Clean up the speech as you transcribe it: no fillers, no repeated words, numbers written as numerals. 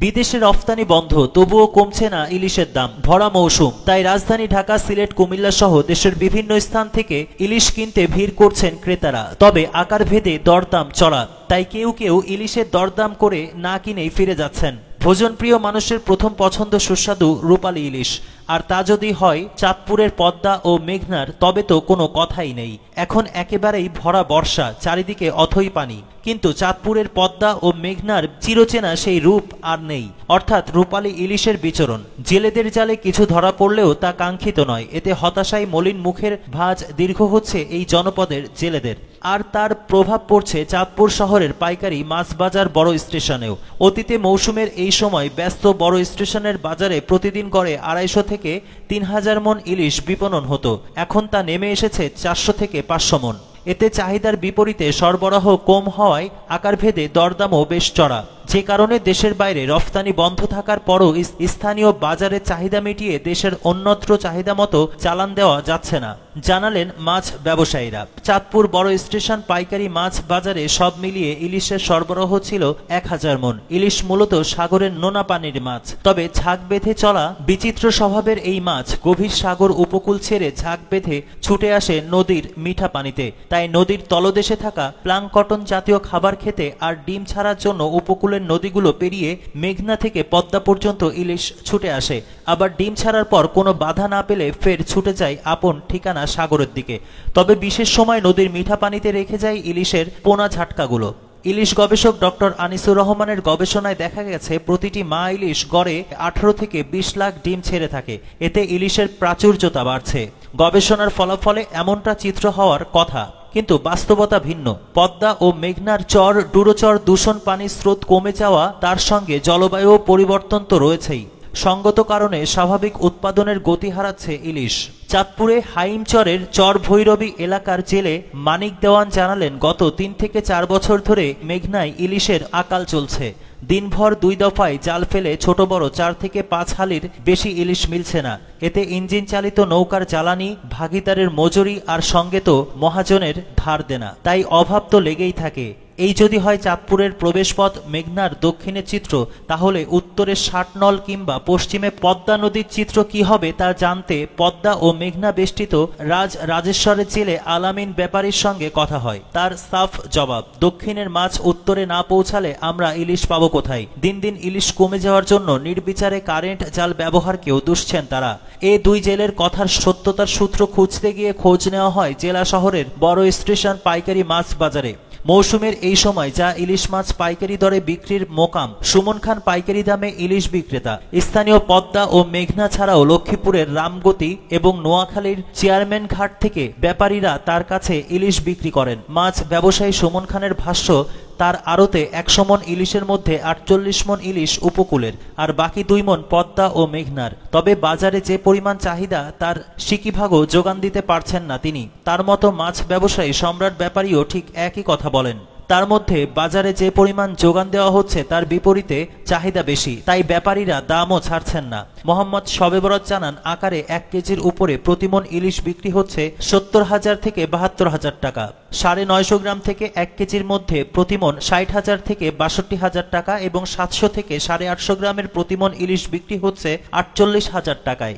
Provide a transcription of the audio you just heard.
বিদেশে রফতানি বন্ধ, তবুও কমছে না ইলিশের দাম। ভরা মৌসুম, তাই রাজধানী ঢাকা, সিলেট, কুমিল্লা সহ দেশের বিভিন্ন স্থান থেকে ইলিশ কিনতে ভিড় করছেন ক্রেতারা। তবে আকার ভেদে দরদাম চড়া, তাই কেউ কেউ ইলিশের দরদাম করে না কিনেই ফিরে যাচ্ছেন। ভোজনপ্রিয় মানুষের প্রথম পছন্দ সুস্বাদু রূপালী ইলিশ, আর তা যদি হয় চাঁদপুরের পদ্মা ও মেঘনার, তবে তো কোনো কথাই নেই। এখন একেবারেই ভরা বর্ষা, চারিদিকে অথই পানি, কিন্তু চাঁদপুরের পদ্মা ও মেঘনার চিরচেনা সেই রূপ আর নেই, অর্থাৎ রূপালী ইলিশের বিচরণ। জেলেদের জালে কিছু ধরা পড়লেও তা কাঙ্ক্ষিত নয়। এতে হতাশায় মলিন মুখের ভাঁজ দীর্ঘ হচ্ছে এই জনপদের জেলেদের। আর তার প্রভাব পড়ছে চাঁদপুর শহরের পাইকারি মাছ বাজার বড় স্টেশনেও। অতীতে মৌসুমের এই সময় ব্যস্ত বড় স্টেশনের বাজারে প্রতিদিন গড়ে 250 থেকে 3000 মন ইলিশ বিপণন হতো। এখন তা নেমে এসেছে 400 থেকে 500 মন। এতে চাহিদার বিপরীতে সরবরাহ কম হওয়ায় আকারভেদে দরদামও বেশ চড়া, যে কারণে দেশের বাইরে রফতানি বন্ধ থাকার পরও স্থানীয় বাজারে চাহিদা মিটিয়ে দেশের অন্যত্র চাহিদা মতো চালান দেওয়া যাচ্ছে না, জানালেন মাছ ব্যবসায়ীরা। চাঁদপুর বড় স্টেশন পাইকারি মাছ বাজারে সব মিলিয়ে ইলিশের সরবরাহ ছিল 1000 মন। ইলিশ মূলত সাগরের নোনা পানির মাছ, তবে ঝাঁক বেঁধে চলা বিচিত্র স্বভাবের এই মাছ গভীর সাগর উপকূল ছেড়ে ঝাঁক বেঁধে ছুটে আসে নদীর মিঠা পানিতে। তাই নদীর তলদেশে থাকা প্লাঙ্কটন জাতীয় খাবার খেতে আর ডিম ছাড়ার জন্য উপকূলের নদীগুলো পেরিয়ে মেঘনা থেকে পদ্মা পর্যন্ত ইলিশ ছুটে আসে। আবার ডিম ছাড়ার পর কোনো বাধা না পেলে ফের ছুটে যায় আপন ঠিকানা সাগরের দিকে। তবে বিশেষ সময় নদীর মিঠা পানিতে রেখে যায় ইলিশের পোনা ঝাটকাগুলো। ইলিশ গবেষক ডক্টর আনিসুর রহমানের গবেষণায় দেখা গেছে প্রতিটি মা ইলিশ গড়ে 18 থেকে 20 লাখ ডিম ছেড়ে থাকে। এতে ইলিশের প্রাচুর্যতা বাড়ছে। গবেষণার ফলাফলে এমনটা চিত্র হওয়ার কথা, কিন্তু বাস্তবতা ভিন্ন। পদ্মা ও মেঘনার চর ডুরোচর দূষণ, পানির স্রোত কমে যাওয়া, তার সঙ্গে জলবায়ু পরিবর্তন তো রয়েছেই। সঙ্গত কারণে স্বাভাবিক উৎপাদনের গতি হারাচ্ছে ইলিশ। চাঁদপুরে হাইমচরের চর ভৈরবী এলাকার জেলে মানিক দেওয়ান জানালেন, গত 3 থেকে 4 বছর ধরে মেঘনায় ইলিশের আকাল চলছে। দিনভর 2 দফায় জাল ফেলে ছোট বড় 4 থেকে 5 হালির বেশি ইলিশ মিলছে না। এতে ইঞ্জিন চালিত নৌকার জ্বালানি, ভাগিদারের মজুরি আর সঙ্গে তো মহাজনের ধার দেনা, তাই অভাব তো লেগেই থাকে। এই যদি হয় চাঁদপুরের প্রবেশপথ মেঘনার দক্ষিণের চিত্র, তাহলে উত্তরে 60 নল কিংবা পশ্চিমে পদ্মা নদীর চিত্র কি হবে তা জানতে পদ্মা ও মেঘনা বেষ্টিত রাজেশ্বরের জেলে আলামিন ব্যাপারীর সঙ্গে কথা হয়। তার সাফ জবাব, দক্ষিণের মাছ উত্তরে না পৌঁছালে আমরা ইলিশ পাবো কোথায়? দিন দিন ইলিশ কমে যাওয়ার জন্য নির্বিচারে কারেন্ট জাল ব্যবহারকেও দুষছেন তারা। এ দুই জেলের কথার সত্যতার সূত্র খুঁজতে গিয়ে খোঁজ নেওয়া হয় জেলা শহরের বড় স্টেশন পাইকারি মাছ বাজারে। মৌসুমের এই সময় যা ইলিশ মাছ পাইকারি দরে বিক্রির মোকাম, সুমন খান পাইকারি দামে ইলিশ বিক্রেতা। স্থানীয় পদ্মা ও মেঘনা ছাড়াও লক্ষ্মীপুরের রামগতি এবং নোয়াখালীর চেয়ারম্যান ঘাট থেকে ব্যাপারীরা তার কাছে ইলিশ বিক্রি করেন। মাছ ব্যবসায়ী সুমন খানের ভাষ্য, তার আড়তে 100 মন ইলিশের মধ্যে 48 মন ইলিশ উপকূলের, আর বাকি 2 মন পদ্মা ও মেঘনার। তবে বাজারে যে পরিমাণ চাহিদা, তার সিকিভাগও যোগান দিতে পারছেন না তিনি। তার মতো মাছ ব্যবসায়ী সম্রাট ব্যাপারীও ঠিক একই কথা বলেন। তার মধ্যে বাজারে যে পরিমাণ যোগান দেওয়া হচ্ছে তার বিপরীতে চাহিদা বেশি, তাই ব্যাপারীরা দামও ছাড়ছেন না। মোহাম্মদ শবে বরাত জানান, আকারে 1 কেজির উপরে প্রতিমন ইলিশ বিক্রি হচ্ছে 70,000 থেকে 72,000 টাকা। 950 গ্রাম থেকে 1 কেজির মধ্যে প্রতিমন 60,000 থেকে 62,000 টাকা এবং 700 থেকে 850 গ্রামের প্রতিমন ইলিশ বিক্রি হচ্ছে 48,000 টাকায়।